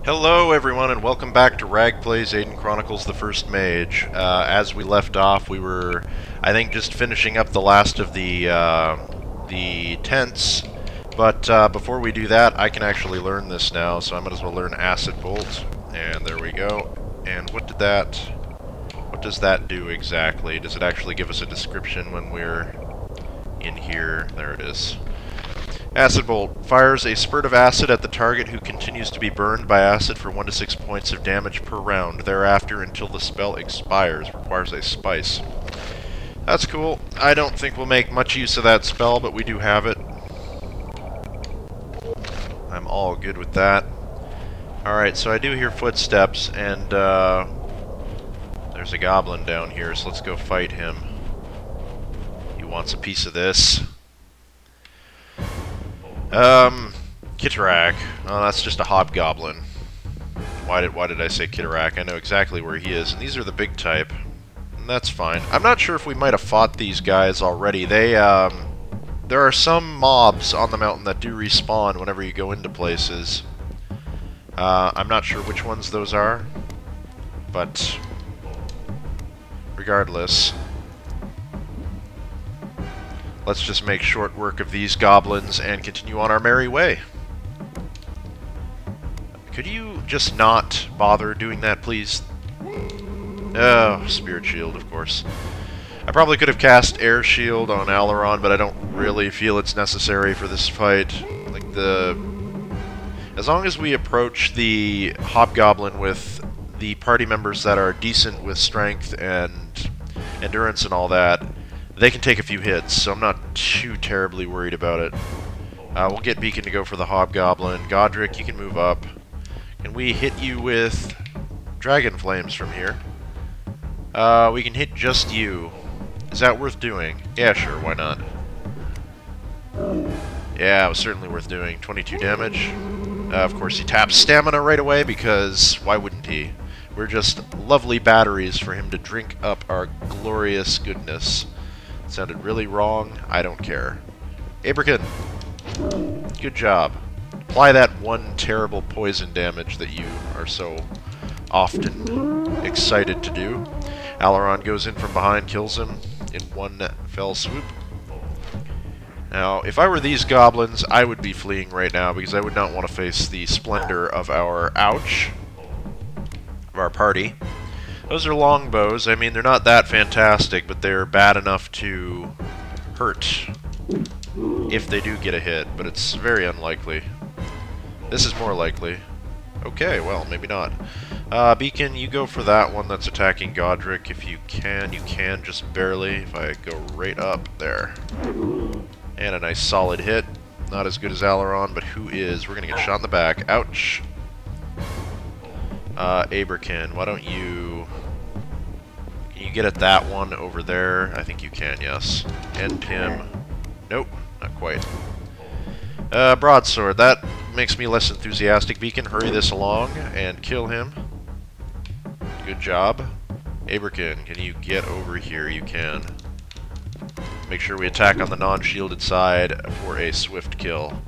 Hello everyone and welcome back to Rag Plays Aidyn Chronicles the First Mage. As we left off, we were, I think, just finishing up the last of the tents. But before we do that, I can actually learn this now, so I might as well learn Acid Bolt. And there we go. And what does that do exactly? Does it actually give us a description when we're in here? There it is. Acid Bolt fires a spurt of acid at the target who continues to be burned by acid for 1 to 6 points of damage per round. Thereafter, until the spell expires, requires a spice. That's cool. I don't think we'll make much use of that spell, but we do have it. I'm all good with that. Alright, so I do hear footsteps, and there's a goblin down here, so let's go fight him. He wants a piece of this. Kitterak. Oh, that's just a hobgoblin. Why did I say Kitterak? I know exactly where he is, and these are the big type. And that's fine. I'm not sure if we might have fought these guys already. They, there are some mobs on the mountain that do respawn whenever you go into places. I'm not sure which ones those are, but regardless, let's just make short work of these goblins and continue on our merry way. Could you just not bother doing that, please? Oh, Spirit Shield, of course. I probably could have cast Air Shield on Aileron, but I don't really feel it's necessary for this fight. Like, as long as we approach the Hobgoblin with the party members that are decent with strength and endurance and all that, they can take a few hits, so I'm not too terribly worried about it. We'll get Beacon to go for the Hobgoblin. Godric, you can move up. Can we hit you with Dragon Flames from here? We can hit just you. Is that worth doing? Yeah, sure, why not? Yeah, it was certainly worth doing. 22 damage. Of course, he taps stamina right away, because why wouldn't he? We're just lovely batteries for him to drink up our glorious goodness. Sounded really wrong. I don't care. Abrakin, good job. Apply that one terrible poison damage that you are so often excited to do. Aileron goes in from behind, kills him in one fell swoop. Now, if I were these goblins, I would be fleeing right now because I would not want to face the splendor of our party. Those are longbows. I mean, they're not that fantastic, but they're bad enough to hurt if they do get a hit, but it's very unlikely. This is more likely. Okay, well, maybe not. Beacon, you go for that one that's attacking Godric. If you can just barely. If I go right up there. And a nice solid hit. Not as good as Aileron, but who is? We're gonna get shot in the back. Ouch. Abrakin, why don't you... Can you get at that one over there? I think you can, yes. End him. Nope, not quite. Broadsword, that makes me less enthusiastic. Beacon, hurry this along and kill him. Good job. Abrakin, can you get over here? You can. Make sure we attack on the non-shielded side for a swift kill.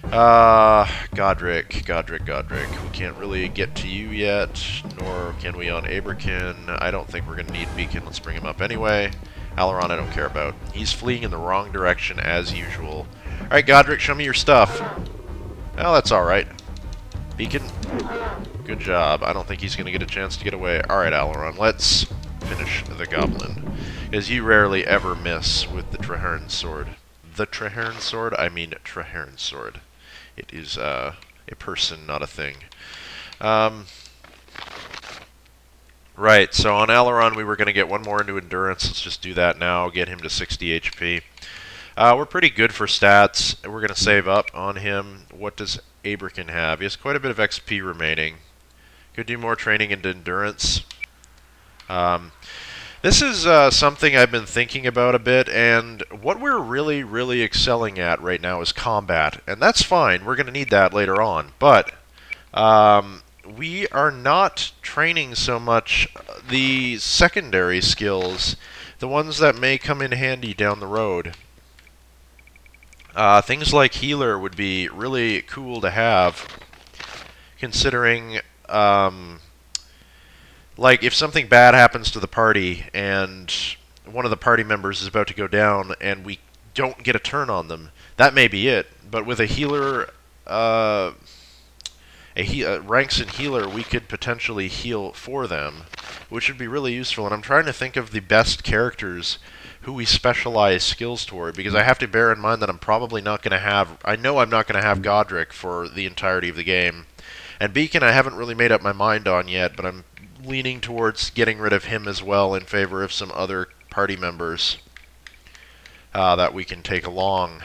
Godric. We can't really get to you yet, nor can we on Abrakin. I don't think we're going to need Beacon. Let's bring him up anyway. Aileron I don't care about. He's fleeing in the wrong direction as usual. Alright, Godric, show me your stuff. Well, that's alright. Beacon, good job. I don't think he's going to get a chance to get away. Alright, Aileron, let's finish the goblin. Because you rarely ever miss with the Traherne sword. The Traherne sword? I mean Traherne sword. It is a person, not a thing. Right, so on Aileron we were going to get one more into Endurance. Let's just do that now, get him to 60 HP. We're pretty good for stats. We're going to save up on him. What does Abrakin have? He has quite a bit of XP remaining. Could do more training into Endurance. This is something I've been thinking about a bit, and what we're really excelling at right now is combat. And that's fine. We're going to need that later on. But we are not training so much the secondary skills, the ones that may come in handy down the road. Things like Healer would be really cool to have, considering, like, if something bad happens to the party and one of the party members is about to go down and we don't get a turn on them, that may be it. But with a healer, ranks in healer, we could potentially heal for them, which would be really useful. And I'm trying to think of the best characters who we specialize skills toward, because I have to bear in mind that I'm probably not going to have... I know I'm not going to have Godric for the entirety of the game. And Beacon I haven't really made up my mind on yet, but I'm leaning towards getting rid of him as well in favor of some other party members that we can take along.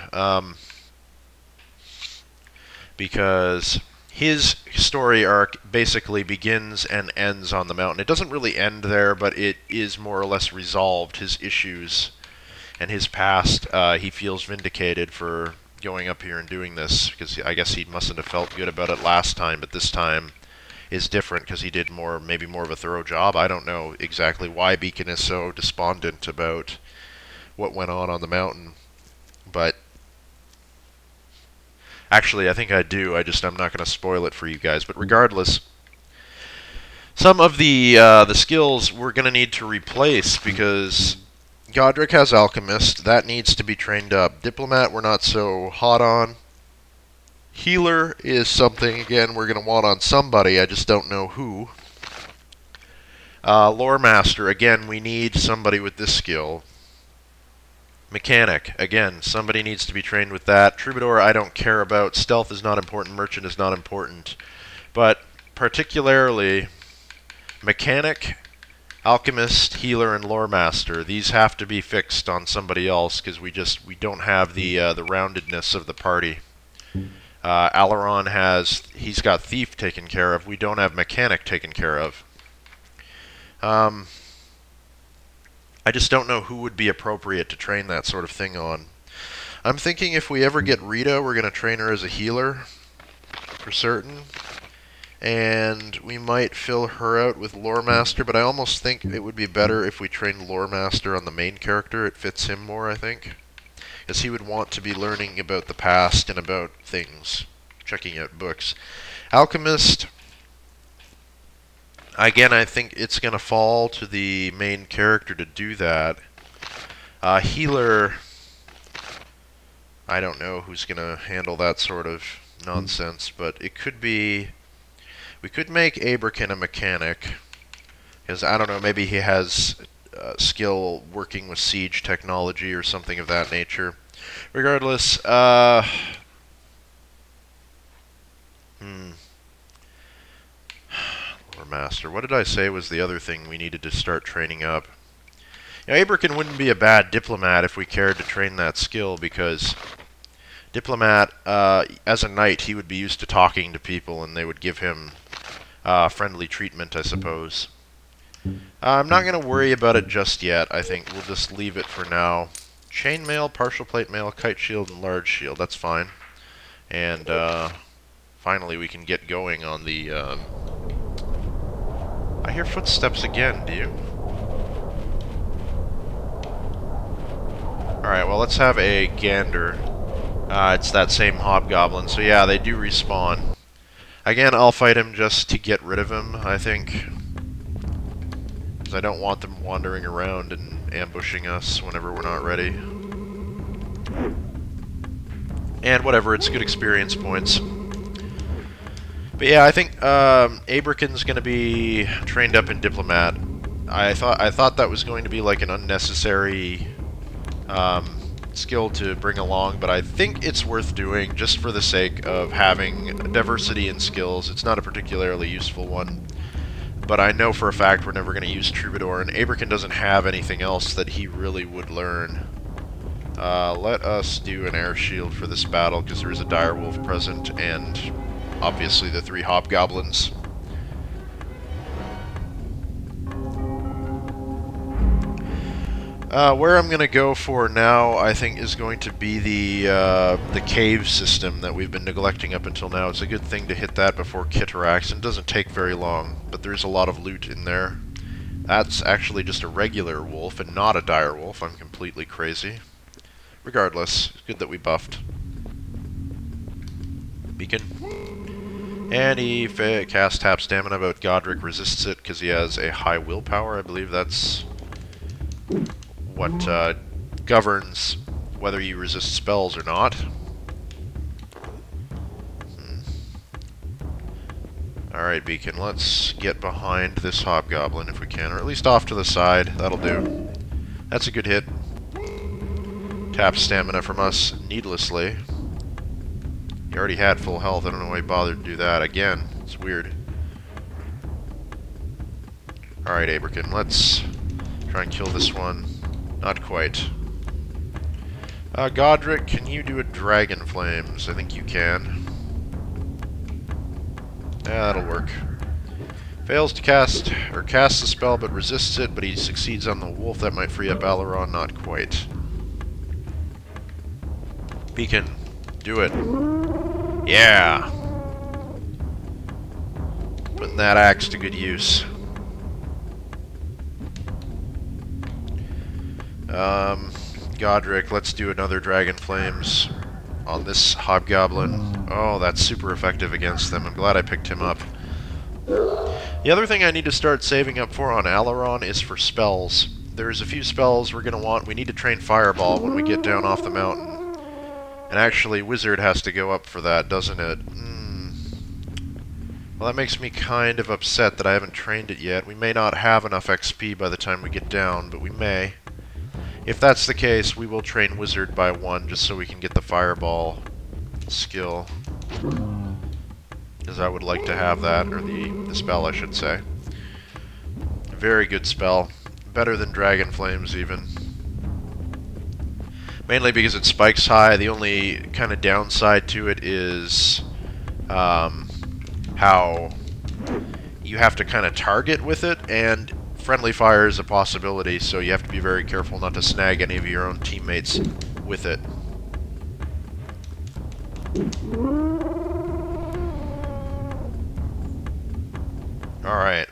Because his story arc basically begins and ends on the mountain. It doesn't really end there, but it is more or less resolved. His issues and his past, he feels vindicated for going up here and doing this, because I guess he mustn't have felt good about it last time, but this time is different because he did maybe more of a thorough job. I don't know exactly why Beacon is so despondent about what went on the mountain, but actually I think I do. I'm not going to spoil it for you guys. But regardless, some of the skills we're going to need to replace, because Godric has Alchemist. That needs to be trained up. Diplomat we're not so hot on. Healer is something, again, we're going to want on somebody. I just don't know who. Lore Master, again, we need somebody with this skill. Mechanic, again, somebody needs to be trained with that. Troubadour, I don't care about. Stealth is not important. Merchant is not important. But particularly, Mechanic, Alchemist, Healer, and Lore Master. These have to be fixed on somebody else, because we don't have the roundedness of the party. Aileron he's got Thief taken care of. We don't have Mechanic taken care of. I just don't know who would be appropriate to train that sort of thing on. I'm thinking if we ever get Rita, we're going to train her as a healer, for certain. And we might fill her out with Lore Master, but I almost think it would be better if we trained Lore Master on the main character. It fits him more, I think. Because he would want to be learning about the past and about things, checking out books. Alchemist, again, I think it's going to fall to the main character to do that. Healer, I don't know who's going to handle that sort of nonsense, but it could be... We could make Abrakin a mechanic, because, I don't know, maybe he has skill working with siege technology or something of that nature. Regardless, Lore Master. What did I say was the other thing we needed to start training up? Now, Abrakin wouldn't be a bad diplomat if we cared to train that skill, because diplomat, as a knight, he would be used to talking to people, and they would give him friendly treatment, I suppose. I'm not going to worry about it just yet. I think we'll just leave it for now. Chainmail, partial plate mail, kite shield, and large shield. That's fine. And finally we can get going on the... I hear footsteps again, do you? Alright, well, let's have a gander. It's that same hobgoblin. So yeah, they do respawn. Again, I'll fight him just to get rid of him, I think. Because I don't want them wandering around and ambushing us whenever we're not ready. And whatever, it's good experience points. But yeah, I think Abrakin's going to be trained up in Diplomat. I thought that was going to be like an unnecessary skill to bring along, but I think it's worth doing just for the sake of having diversity in skills. It's not a particularly useful one, but I know for a fact we're never going to use Troubadour, and Abrakin doesn't have anything else that he really would learn. Let us do an air shield for this battle, because there is a direwolf present, and obviously the 3 hobgoblins. Where I'm going to go for now, I think, is going to be the cave system that we've been neglecting up until now. It's a good thing to hit that before Kitarax, and it doesn't take very long, but there's a lot of loot in there. That's actually just a regular wolf and not a dire wolf. I'm completely crazy. Regardless, it's good that we buffed. Beacon. And he casts tap stamina, but Godric resists it because he has a high willpower. I believe that's what governs whether you resist spells or not. Alright, Beacon, let's get behind this hobgoblin if we can, or at least off to the side. That'll do. That's a good hit. Tap stamina from us needlessly. He already had full health. I don't know why he bothered to do that again. It's weird. Alright, Aberkin, let's try and kill this one. Not quite. Godric, can you do a Dragon Flames? I think you can. Yeah, that'll work. Fails to cast, or casts the spell but resists it, but he succeeds on the wolf. That might free up Aileron. Not quite. Beacon, do it. Yeah! Putting that axe to good use. Godric, let's do another Dragon Flames on this hobgoblin. Oh, that's super effective against them. I'm glad I picked him up. The other thing I need to start saving up for on Aileron is for spells. There's a few spells we're going to want. We need to train Fireball when we get down off the mountain. And actually, Wizard has to go up for that, doesn't it? Well, that makes me kind of upset that I haven't trained it yet. We may not have enough XP by the time we get down, but we may. If that's the case, we will train Wizard by 1 just so we can get the Fireball skill. Because I would like to have that, or the spell, I should say. Very good spell. Better than Dragon Flames, even. Mainly because it spikes high. The only kind of downside to it is how you have to kind of target with it, and friendly fire is a possibility, so you have to be very careful not to snag any of your own teammates with it. Alright.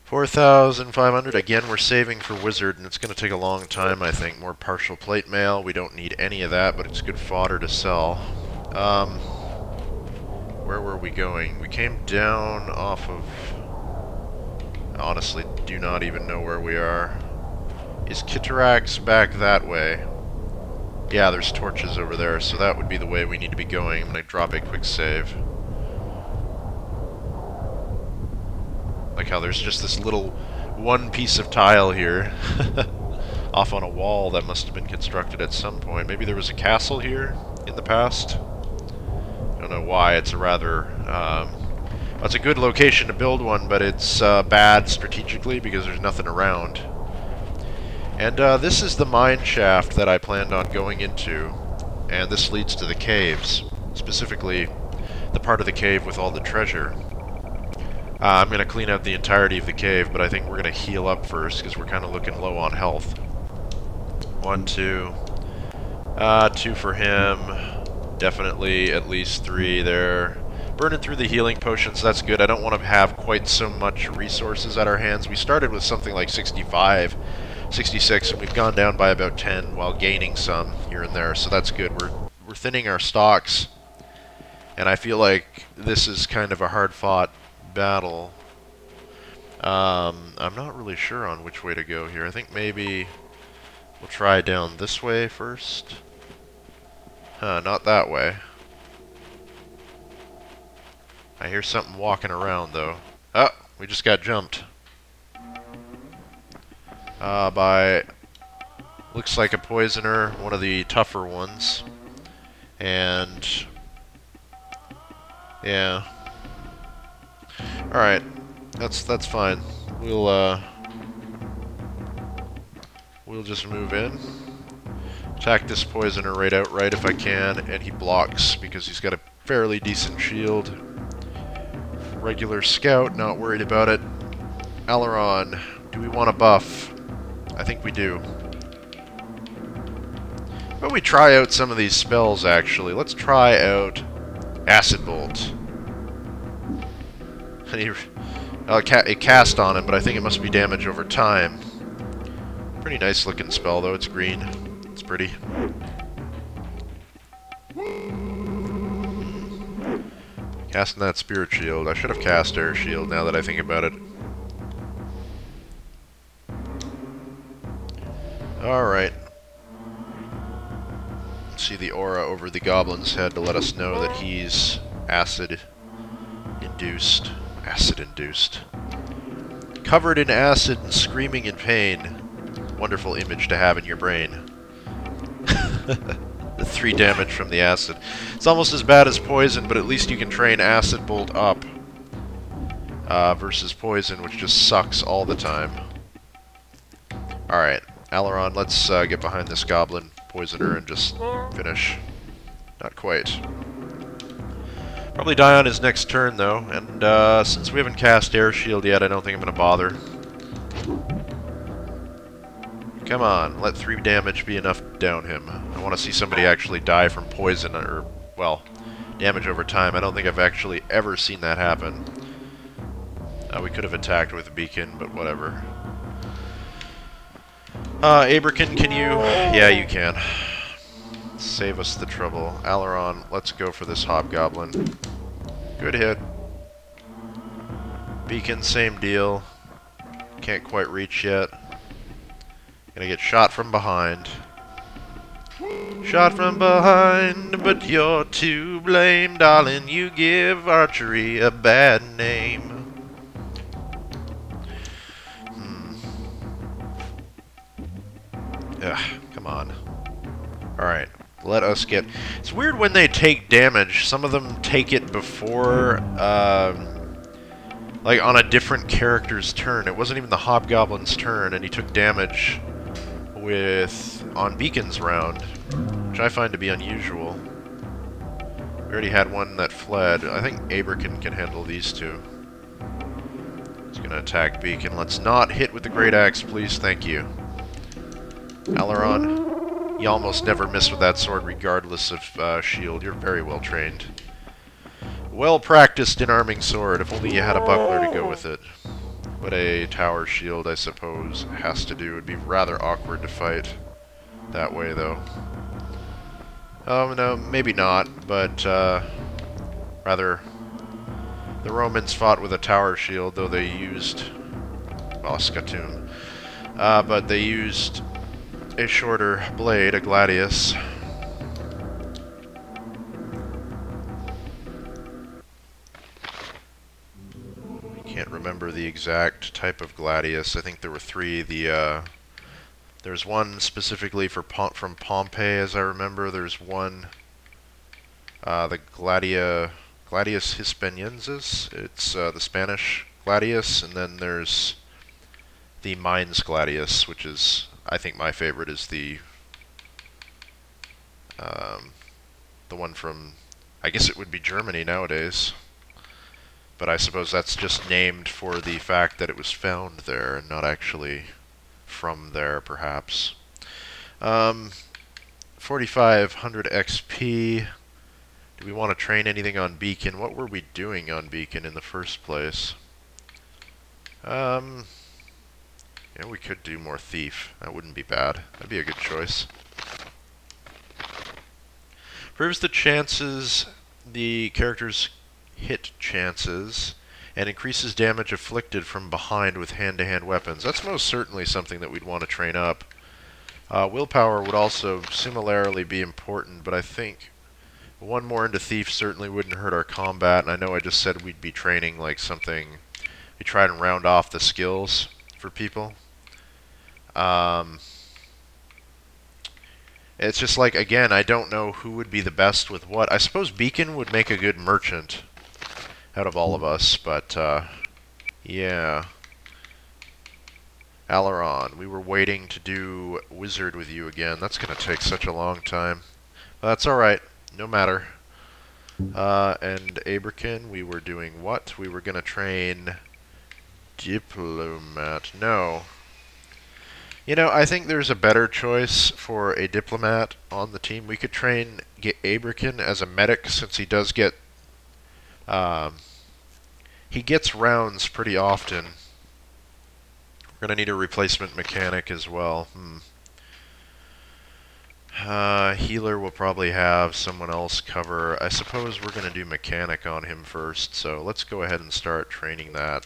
4,500. Again, we're saving for Wizard, and it's going to take a long time, I think. More partial plate mail. We don't need any of that, but it's good fodder to sell. Where were we going? We came down off of... I honestly do not even know where we are. Is Kitarax back that way? Yeah, there's torches over there, so that would be the way we need to be going. I'm going to drop a quick save. Like how there's just this little one piece of tile here. Off on a wall that must have been constructed at some point. Maybe there was a castle here in the past? I don't know why. It's a rather... it's a good location to build one, but it's bad strategically because there's nothing around. And this is the mine shaft that I planned on going into, and this leads to the caves, specifically the part of the cave with all the treasure. I'm going to clean out the entirety of the cave, but I think we're going to heal up first because we're kind of looking low on health. 1, 2. 2 for him. Definitely at least 3 there. Burning through the healing potions, that's good. I don't want to have quite so much resources at our hands. We started with something like 65, 66, and we've gone down by about 10 while gaining some here and there, so that's good. We're thinning our stocks, and I feel like this is kind of a hard-fought battle. I'm not really sure on which way to go here. I think maybe we'll try down this way first. Not that way. I hear something walking around, though. Oh, we just got jumped. By... looks like a poisoner, one of the tougher ones. And... yeah. Alright. That's fine. We'll just move in. Attack this poisoner right outright if I can, and he blocks because he's got a fairly decent shield. Regular scout, not worried about it. Aileron, do we want a buff? I think we do. Why don't we try out some of these spells, actually? Let's try out Acid Bolt. It cast on him, but I think it must be damage over time. Pretty nice looking spell, though. It's green. It's pretty. Casting that Spirit Shield. I should have cast Air Shield now that I think about it. Alright. See the aura over the goblin's head to let us know that he's acid-induced. Acid-induced. Covered in acid and screaming in pain. Wonderful image to have in your brain. The 3 damage from the acid. It's almost as bad as poison, but at least you can train Acid Bolt up. Versus poison, which just sucks all the time. Alright, Erromon, let's get behind this goblin poisoner and just finish. Not quite. Probably die on his next turn, though, and since we haven't cast Air Shield yet, I don't think I'm going to bother. Come on, let 3 damage be enough to down him. I want to see somebody actually die from poison, or, well, damage over time. I don't think I've actually ever seen that happen. We could have attacked with a beacon, but whatever. Aidyn, can you? Yeah, you can. Save us the trouble. Erromon, let's go for this hobgoblin. Good hit. Beacon, same deal. Can't quite reach yet. Gonna get shot from behind. Shot from behind, but you're to blame, darling. You give archery a bad name. Ugh, come on. Alright, let us get... It's weird when they take damage. Some of them take it before, like on a different character's turn. It wasn't even the Hobgoblin's turn, and he took damage on Beacon's round, which I find to be unusual. We already had one that fled. I think Aidyn can handle these two. He's gonna attack Beacon. Let's not hit with the Great Axe, please. Thank you. Erromon, you almost never miss with that sword regardless of shield. You're very well trained. Well practiced in arming sword, if only you had a buckler to go with it. What a tower shield, I suppose, has to do. It would be rather awkward to fight that way, though. Oh, no, maybe not, but rather, the Romans fought with a tower shield, though they used, well, Scatoon, but they used a shorter blade, a gladius. Can't remember the exact type of gladius. I think there were 3. There's one specifically from Pompeii, as I remember. There's one, the Gladius Hispaniensis. It's the Spanish gladius, and then there's the Mainz gladius, which is, I think my favorite is the one from, I guess it would be Germany nowadays. But I suppose that's just named for the fact that it was found there and not actually from there, perhaps. 4,500 XP. Do we want to train anything on Beacon? What were we doing on Beacon in the first place? Yeah, we could do more Thief. That wouldn't be bad. That'd be a good choice. Improves the chances, the character's hit chances, and increases damage inflicted from behind with hand-to-hand weapons. That's most certainly something that we'd want to train up. Willpower would also similarly be important, but I think one more into Thief certainly wouldn't hurt our combat, and I know I just said we'd be training like something, we try and round off the skills for people. It's just like, again, I don't know who would be the best with what. I suppose Beacon would make a good merchant out of all of us, but, yeah. Erromon, we were waiting to do Wizard with you again. That's going to take such a long time. But that's alright. No matter. And Aidyn, we were doing what? We were going to train Diplomat. No. You know, I think there's a better choice for a Diplomat on the team. We could train Aidyn as a medic, since he does get... he gets rounds pretty often. We're going to need a replacement mechanic as well. Healer will probably have someone else cover. I suppose we're going to do mechanic on him first, so let's go ahead and start training that.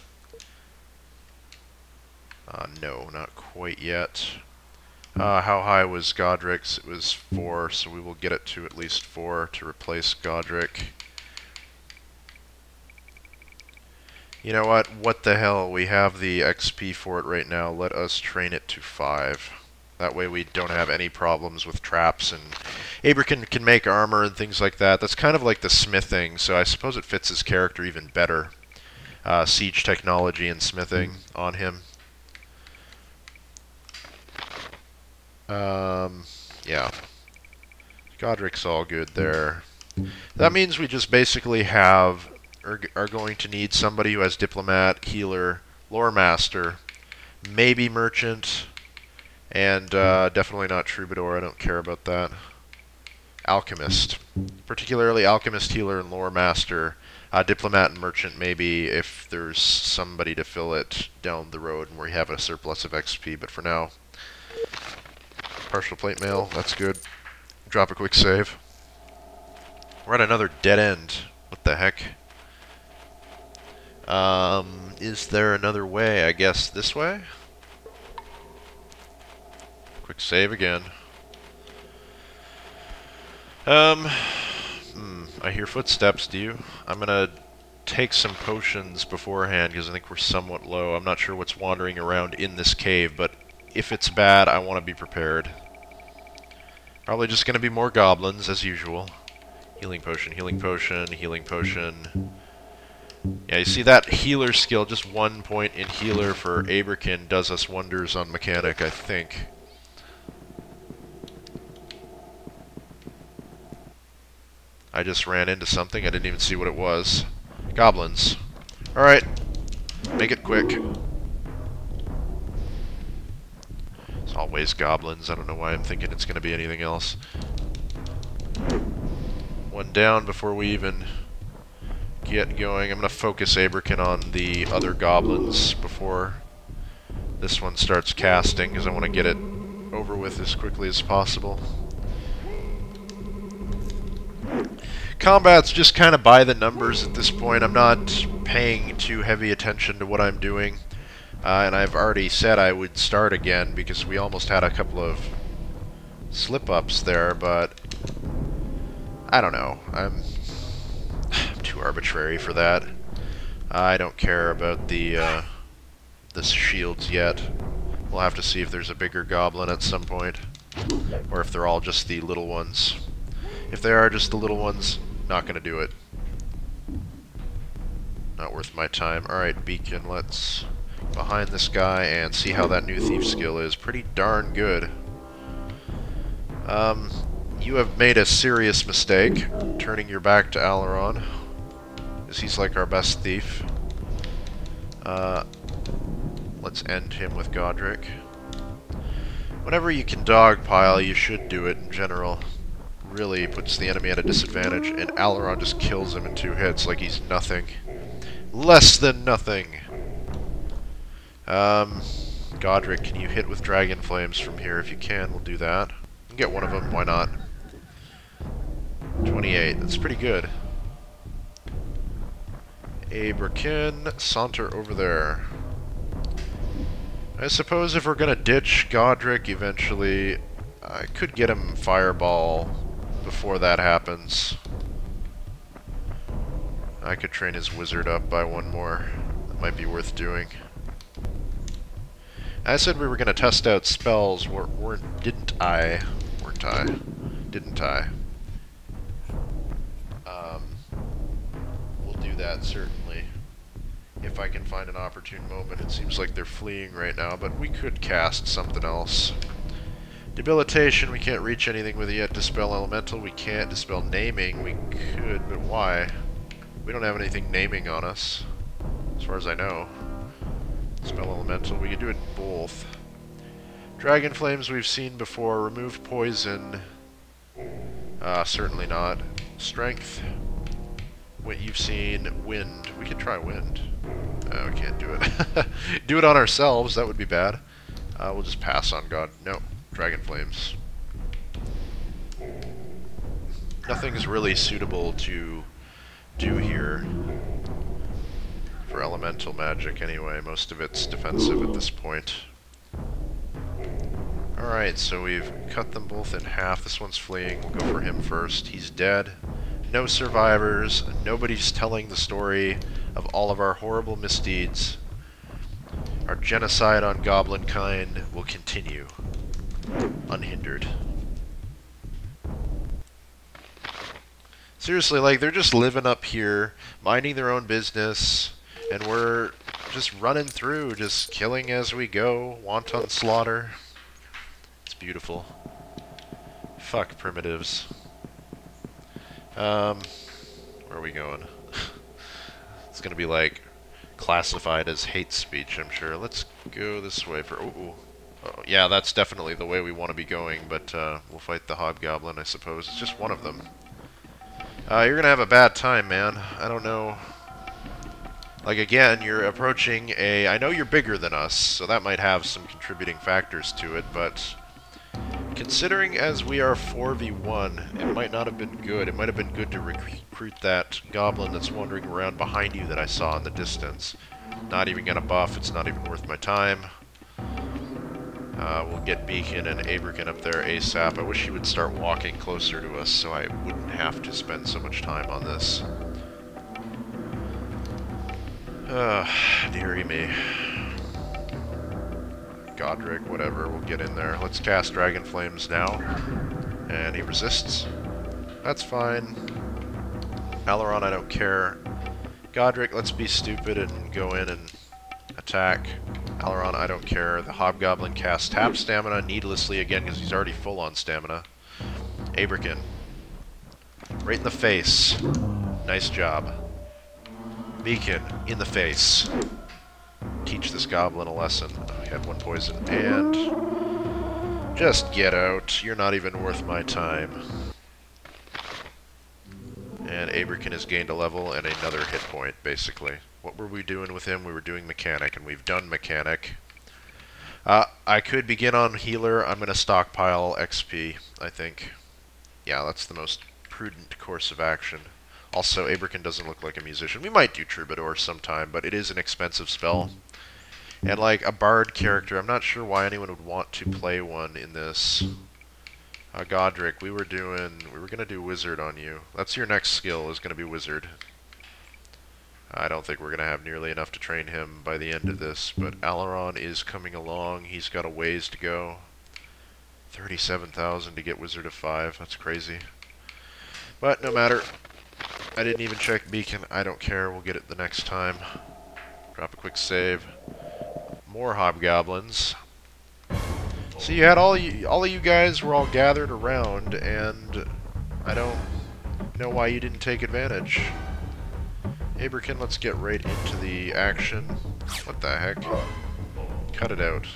No, not quite yet. How high was Godric's? It was 4, so we will get it to at least 4 to replace Godric. You know what? What the hell? We have the XP for it right now. Let us train it to 5. That way we don't have any problems with traps, and Aidyn can make armor and things like that. That's kind of like the smithing, so I suppose it fits his character even better. Siege technology and smithing on him. Yeah. Godric's all good there. That means we just basically have, are going to need somebody who has Diplomat, Healer, Lore Master, maybe Merchant, and definitely not Troubadour. I don't care about that. Alchemist. Particularly Alchemist, Healer, and Lore Master. Diplomat and Merchant maybe if there's somebody to fill it down the road and we have a surplus of XP, but for now... Partial plate mail, that's good. Drop a quick save. We're at another dead end. What the heck? Is there another way? I guess this way? Quick save again. I hear footsteps, do you? I'm gonna take some potions beforehand because I think we're somewhat low. I'm not sure what's wandering around in this cave, but if it's bad, I want to be prepared. Probably just gonna be more goblins, as usual. Healing potion, healing potion, healing potion. Yeah, you see that healer skill, just 1 point in healer for Aidyn does us wonders on mechanic, I think. I just ran into something, I didn't even see what it was. Goblins. Alright, make it quick. It's always goblins, I don't know why I'm thinking it's going to be anything else. One down before we even get going. I'm going to focus Aidyn on the other goblins before this one starts casting, because I want to get it over with as quickly as possible. Combat's just kind of by the numbers at this point. I'm not paying too heavy attention to what I'm doing. And I've already said I would start again because we almost had a couple of slip-ups there, but I don't know. I'm too arbitrary for that. I don't care about the shields yet. We'll have to see if there's a bigger goblin at some point, or if they're all just the little ones. If they are just the little ones, not going to do it. Not worth my time. Alright, Beacon, let's behind this guy and see how that new thief skill is. Pretty darn good. You have made a serious mistake, turning your back to Erromon, because he's like our best thief. Let's end him with Godric. Whenever you can dogpile, you should do it in general. Really puts the enemy at a disadvantage, and Erromon just kills him in 2 hits like he's nothing. Less than nothing! Godric, can you hit with Dragon Flames from here? If you can, we'll do that. You can get one of them, why not? 28, that's pretty good. Aidyn, saunter over there. I suppose if we're gonna ditch Godric eventually, I could get him Fireball before that happens. I could train his wizard up by 1 more. That might be worth doing. I said we were going to test out spells, didn't I? Didn't I? We'll do that, certainly. If I can find an opportune moment. It seems like they're fleeing right now, but we could cast something else. Debilitation, we can't reach anything with it yet. Dispel Elemental, we can't. Dispel Naming, we could, but why? We don't have anything naming on us, as far as I know. Spell Elemental, we could do it both. Dragon Flames we've seen before. Remove Poison. Certainly not. Strength. What you've seen. Wind. We could try Wind. We can't do it. Do it on ourselves, that would be bad. We'll just pass on God. No. Dragon Flames. nothing's really suitable to do here for elemental magic anyway. Most of it's defensive at this point. Alright, so we've cut them both in half. This one's fleeing. We'll go for him first. He's dead. No survivors. Nobody's telling the story of all of our horrible misdeeds. Our genocide on goblin kind will continue unhindered. Seriously, like, they're just living up here, minding their own business, and we're just running through, just killing as we go, wanton slaughter. It's beautiful. Fuck primitives. Where are we going? It's gonna be, like, classified as hate speech, I'm sure. Let's go this way for... Oh, yeah, that's definitely the way we want to be going, but we'll fight the hobgoblin, I suppose. It's just one of them. You're gonna have a bad time, man. I don't know. Like, again, you're approaching a... I know you're bigger than us, so that might have some contributing factors to it, but... considering as we are 4v1, it might not have been good. It might have been good to recruit that goblin that's wandering around behind you that I saw in the distance. Not even gonna buff, it's not even worth my time. We'll get Beacon and Aidyn up there ASAP. I wish he would start walking closer to us so I wouldn't have to spend so much time on this. Dearie me. Godric, whatever, we'll get in there. Let's cast Dragon Flames now. And he resists. That's fine. Aileron, I don't care. Godric, let's be stupid and go in and attack. Aileron, I don't care. The Hobgoblin casts tap stamina needlessly again because he's already full on stamina. Aidyn. Right in the face. Nice job. Beacon, in the face. Teach this goblin a lesson. I had one poison. And... just get out. You're not even worth my time. And Aidyn has gained a level and another hit point, basically. What were we doing with him? We were doing Mechanic, and we've done Mechanic. I could begin on Healer. I'm going to stockpile XP, I think. Yeah, that's the most prudent course of action. Also, Aidyn doesn't look like a musician. We might do Troubadour sometime, but it is an expensive spell. And, like, a Bard character, I'm not sure why anyone would want to play one in this. Godric, we were going to do Wizard on you. That's your next skill, is going to be Wizard. I don't think we're going to have nearly enough to train him by the end of this, but Aileron is coming along. He's got a ways to go. 37,000 to get Wizard of 5. That's crazy. But no matter. I didn't even check Beacon. I don't care. We'll get it the next time. Drop a quick save. More hobgoblins. So you had all of you guys were all gathered around, and I don't know why you didn't take advantage. Aidyn, let's get right into the action. What the heck? Cut it out.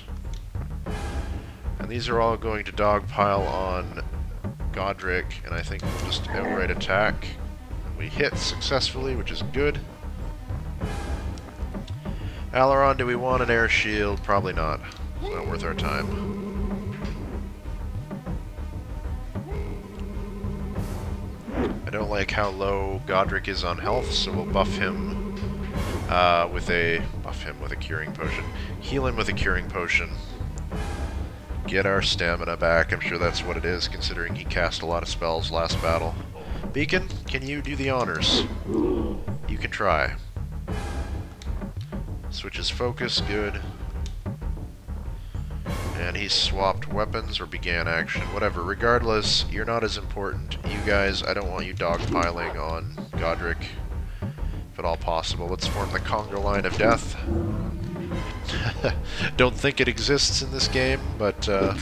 And these are all going to dogpile on Godric, and I think we'll just outright attack. And we hit successfully, which is good. Aileron, do we want an air shield? Probably not. It's not worth our time. I don't like how low Godric is on health, so we'll buff him with a curing potion. Heal him with a curing potion. Get our stamina back. I'm sure that's what it is, considering he cast a lot of spells last battle. Beacon, can you do the honors? You can try. Switches focus, good. And he swapped weapons or began action, whatever. Regardless, you're not as important. You guys, I don't want you dogpiling on Godric, if at all possible. Let's form the Conga line of death. Don't think it exists in this game, but, uh-oh.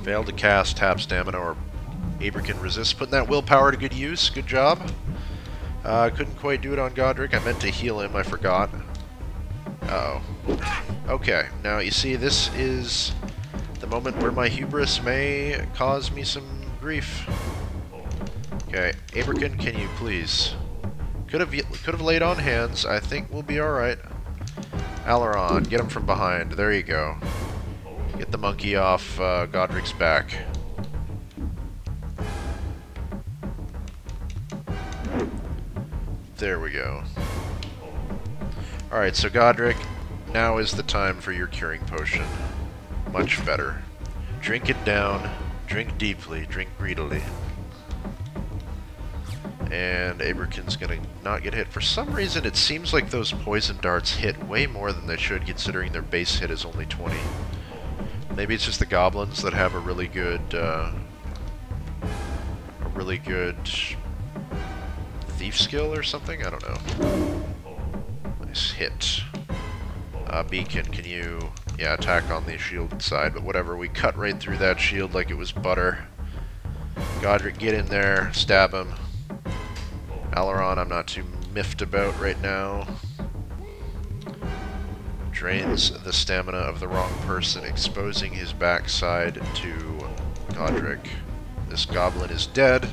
Failed to cast tap stamina or Aidyn resists. Putting that willpower to good use. Good job. Couldn't quite do it on Godric. I meant to heal him. I forgot. Uh-oh. Okay. Now, you see, this is the moment where my hubris may cause me some grief. Okay. Aidyn, can you please? Could have laid on hands. I think we'll be alright. Aileron, get him from behind. There you go. Get the monkey off Godric's back. There we go. Alright, so Godric, now is the time for your curing potion. Much better. Drink it down, drink deeply, drink greedily. And Abraken's gonna not get hit. For some reason, it seems like those poison darts hit way more than they should, considering their base hit is only 20. Maybe it's just the goblins that have a really good thief skill or something? I don't know. Nice hit. Beacon, can you... yeah, attack on the shielded side, but whatever. We cut right through that shield like it was butter. Godric, get in there. Stab him. Aileron, I'm not too miffed about right now. Drains the stamina of the wrong person, exposing his backside to Godric. This goblin is dead.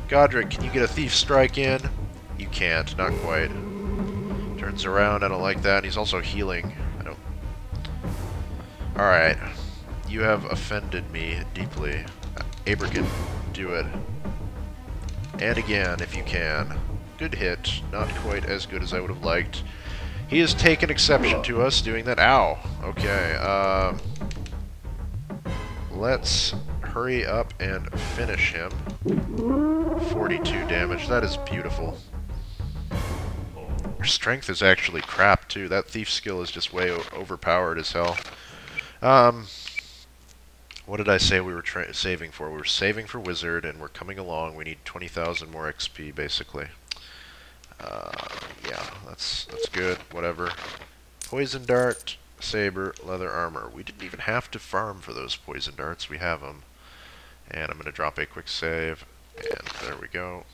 Godric, can you get a thief strike in? You can't, not quite. Turns around, I don't like that. He's also healing. I don't... Alright. You have offended me deeply. Abraken, do it. And again, if you can. Good hit. Not quite as good as I would have liked. He has taken exception to us doing that. Ow! Okay, let's hurry up and finish him. 42 damage. That is beautiful. Our strength is actually crap, too. That thief skill is just way overpowered as hell. What did I say we were saving for? We were saving for Wizard, and we're coming along. We need 20,000 more XP, basically. Yeah, that's good. Whatever. Poison dart, saber, leather armor. We didn't even have to farm for those poison darts. We have them. And I'm going to drop a quick save. And there we go.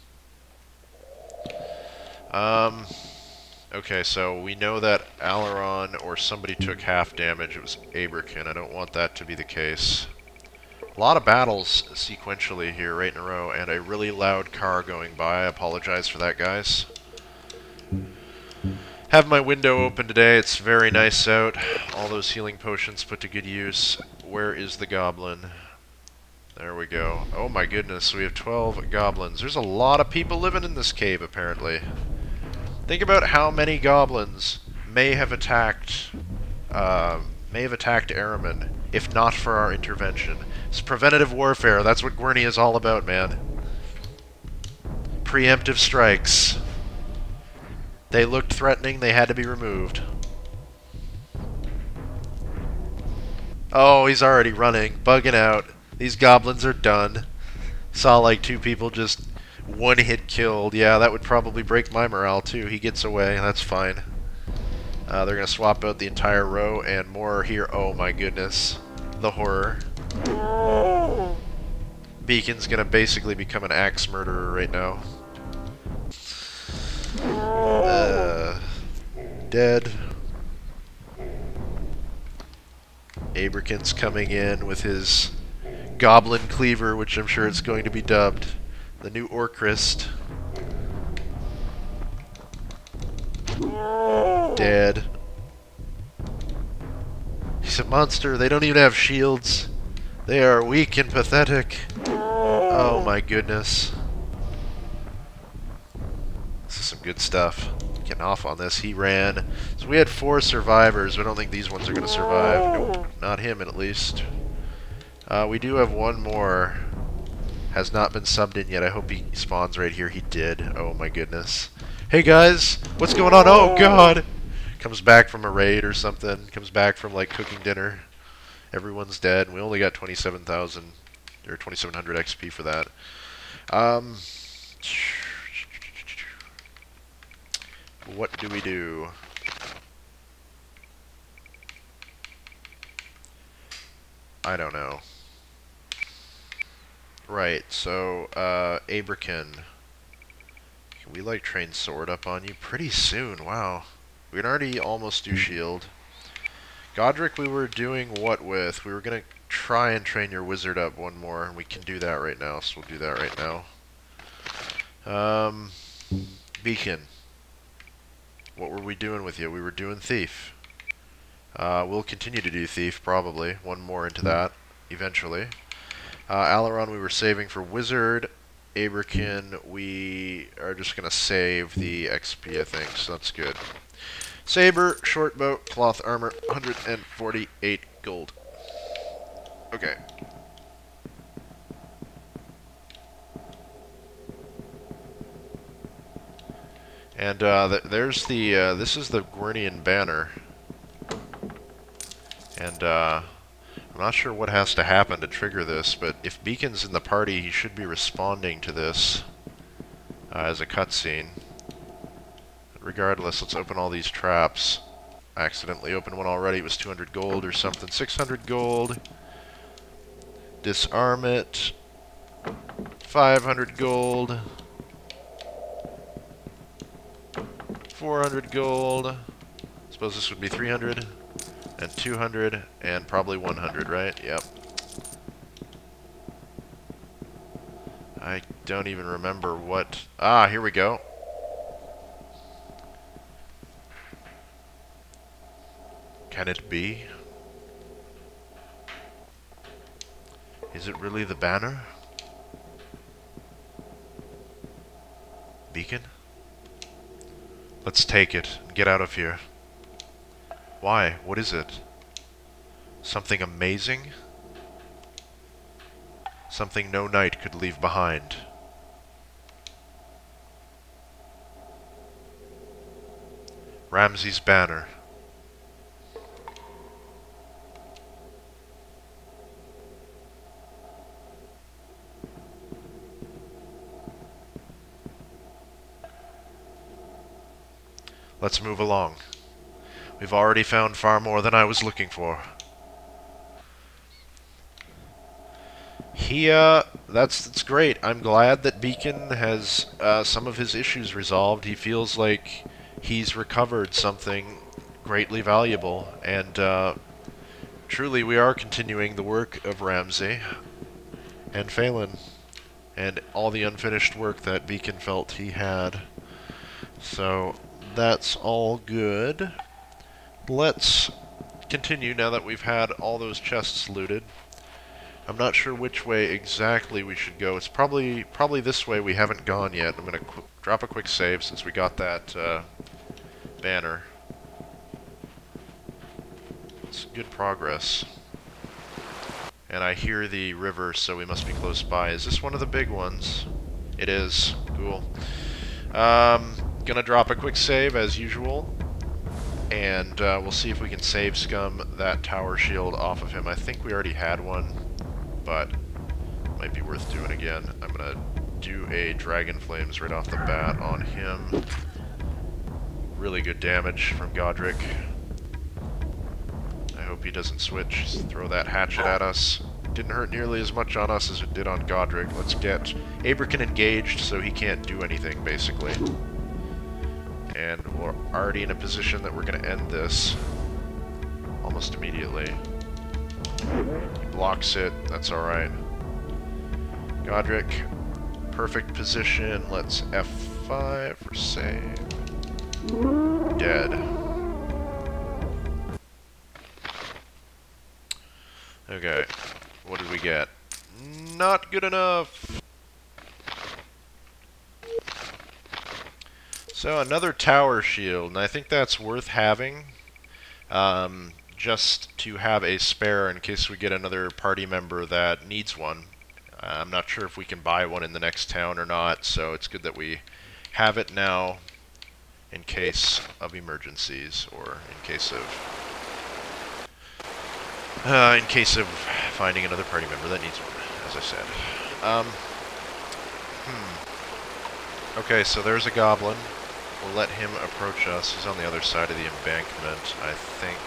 Okay, so we know that Aileron or somebody took half damage. It was Abraken. I don't want that to be the case. A lot of battles sequentially here, right in a row, and a really loud car going by. I apologize for that, guys. Have my window open today. It's very nice out. All those healing potions put to good use. Where is the goblin? There we go. Oh my goodness, we have 12 goblins. There's a lot of people living in this cave, apparently. Think about how many goblins may have attacked Erromon, if not for our intervention. It's preventative warfare. That's what Gwyrny is all about, man. Preemptive strikes. They looked threatening, they had to be removed. Oh, he's already running, bugging out. These goblins are done. Saw like 2 people just one hit killed. Yeah, that would probably break my morale too. He gets away, that's fine. They're going to swap out the entire row and more are here. Oh my goodness. The horror. Beacon's going to basically become an axe murderer right now. Dead. Abraken's coming in with his goblin cleaver, which I'm sure it's going to be dubbed the new Orcrist. Dead. He's a monster. They don't even have shields. They are weak and pathetic. Oh my goodness. This is some good stuff. Getting off on this. He ran. So we had 4 survivors. I don't think these ones are going to survive. Nope. Not him, at least. We do have one more. Has not been subbed in yet. I hope he spawns right here. He did. Oh my goodness. Hey guys! What's going on? Oh god! Comes back from a raid or something. Comes back from like cooking dinner. Everyone's dead. We only got 27,000 or 2,700 XP for that. What do we do? I don't know. Right, so, Abraken. Can we, like, train sword up on you? Pretty soon, wow. We can already almost do shield. Godric we were doing what with? We were going to try and train your wizard up one more, and we can do that right now, so we'll do that right now. Beacon. What were we doing with you? We were doing thief. We'll continue to do Thief, probably. One more into that, eventually. Aileron we were saving for Wizard. Aberkin, we are just going to save the XP, I think, so that's good. Saber, short bow, cloth armor, 148 gold. Okay. And there's the, this is the Gwyrnian banner. And I'm not sure what has to happen to trigger this, but if Beacon's in the party, he should be responding to this as a cutscene. Regardless, let's open all these traps. I accidentally opened one already. It was 200 gold or something. 600 gold. Disarm it. 500 gold. 400 gold. Suppose this would be 300. And 200. And probably 100, right? Yep. I don't even remember what... Ah, here we go. Can it be? Is it really the banner? Beacon? Let's take it and get out of here. Why? What is it? Something amazing? Something no knight could leave behind. Ramsay's banner. Let's move along. We've already found far more than I was looking for. That's great. I'm glad that Beacon has some of his issues resolved. He feels like he's recovered something greatly valuable, and truly we are continuing the work of Ramsay and Phelan and all the unfinished work that Beacon felt he had. So that's all good. Let's continue now that we've had all those chests looted. I'm not sure which way exactly we should go. It's probably this way we haven't gone yet. I'm going to drop a quick save since we got that banner. It's good progress. And I hear the river, so we must be close by. Is this one of the big ones? It is. Cool. Gonna drop a quick save as usual. And we'll see if we can save scum that tower shield off of him. I think we already had one, but it might be worth doing again. I'm going to do a Dragon Flames right off the bat on him. Really good damage from Godric. I hope he doesn't switch. Throw that hatchet at us. Didn't hurt nearly as much on us as it did on Godric. Let's get Aberkin engaged so he can't do anything, basically. And we're already in a position that we're going to end this almost immediately. He blocks it, that's alright. Godric, perfect position. Let's F5 for save. Dead. Okay, what did we get? Not good enough! So another tower shield, and I think that's worth having, just to have a spare in case we get another party member that needs one. I'm not sure if we can buy one in the next town or not, so it's good that we have it now in case of emergencies, or in case of finding another party member that needs one, as I said. Okay, so there's a goblin. We'll let him approach us. He's on the other side of the embankment, I think.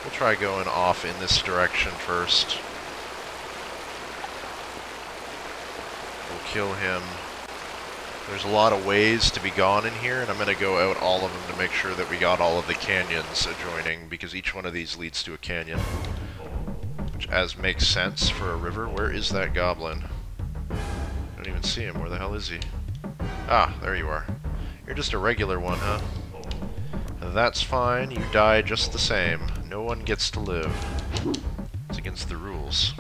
We'll try going off in this direction first. We'll kill him. There's a lot of ways to be gone in here, and I'm going to go out all of them to make sure that we got all of the canyons adjoining, because each one of these leads to a canyon. Which, as makes sense for a river. Where is that goblin? I don't even see him. Where the hell is he? Ah, there you are. You're just a regular one, huh? That's fine, you die just the same. No one gets to live. It's against the rules.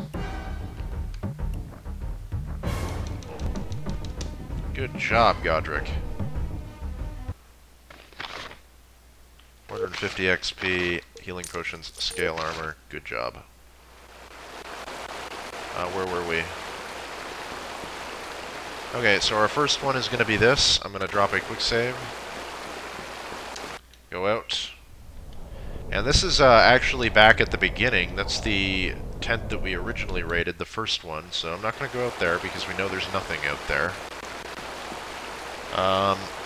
Good job, Godric. 150 XP, healing potions, scale armor. Good job. Where were we? Okay, so our first one is going to be this. I'm going to drop a quick save. Go out. And this is actually back at the beginning. That's the tent that we originally raided, the first one. So I'm not going to go out there because we know there's nothing out there.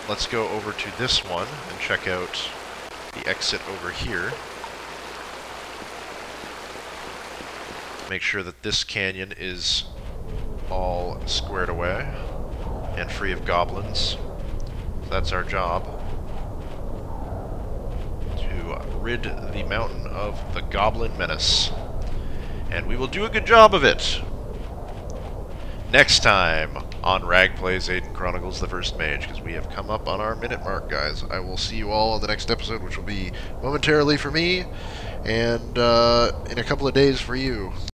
Let's go over to this one and check out the exit over here. Make sure that this canyon is all squared away and free of goblins. So that's our job. To rid the mountain of the goblin menace. And we will do a good job of it! Next time on Rag Plays Aidyn Chronicles the First Mage, because we have come up on our minute mark, guys. I will see you all on the next episode, which will be momentarily for me, and in a couple of days for you.